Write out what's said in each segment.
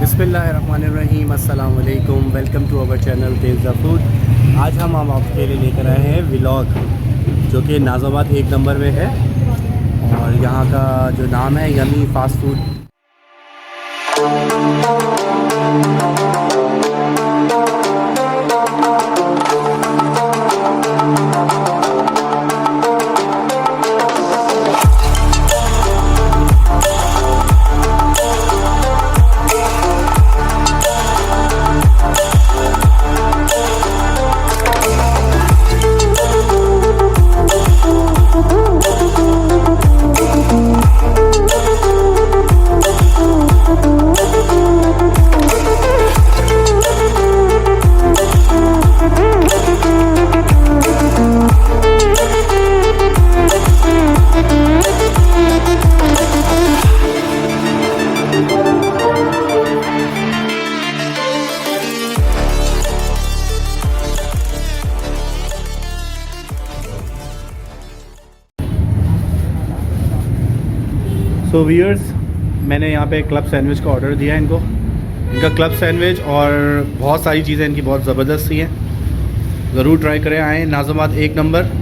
बिस्मिल्लाहिर्रहमानिर्रहीम, अस्सलाम वालेकुम। Welcome to our channel taste the food. आज हम आपके लिए लेकर आए हैं व्लॉग जो कि नाज़िमाबाद 1 नंबर में है और यहाँ का जो नाम है यमी फ़ास्ट फूड। तो व्यूअर्स, मैंने यहाँ पे क्लब सैंडविच का ऑर्डर दिया है इनको। इनका क्लब सैंडविच और बहुत सारी चीज़ें इनकी बहुत ज़बरदस्त सी हैं, ज़रूर ट्राई करें। आएँ नाज़िमाबाद 1 नंबर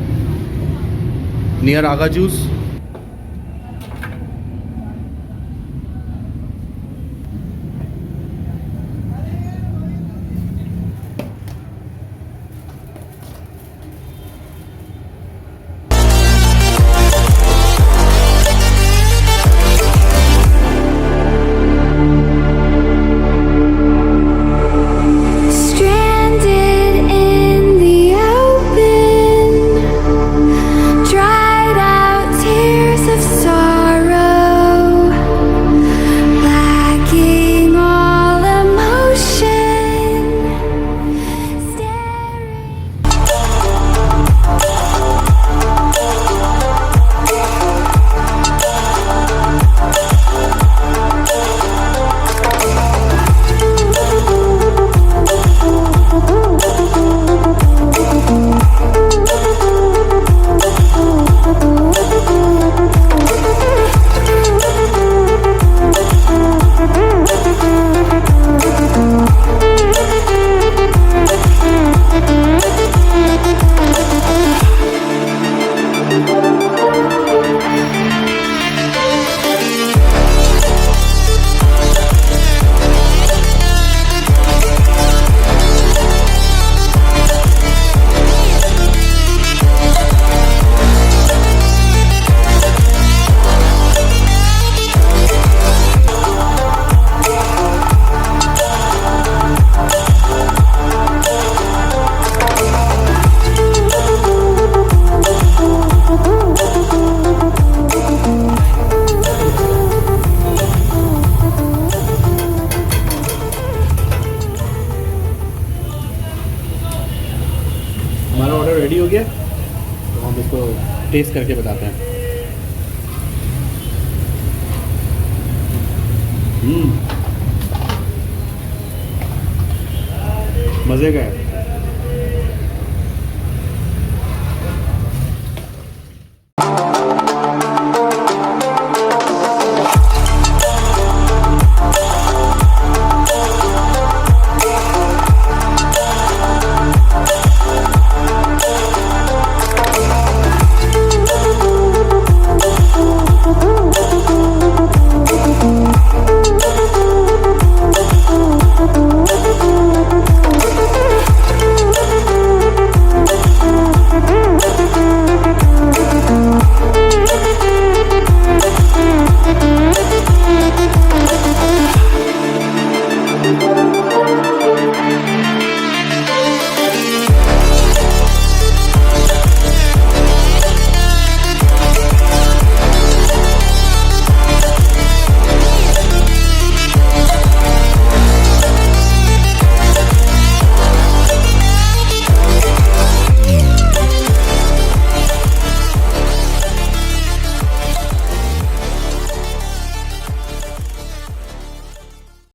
नियर आगा जूस। हमारा ऑर्डर रेडी हो गया, तो हम इसको टेस्ट करके बताते हैं। मज़े का है।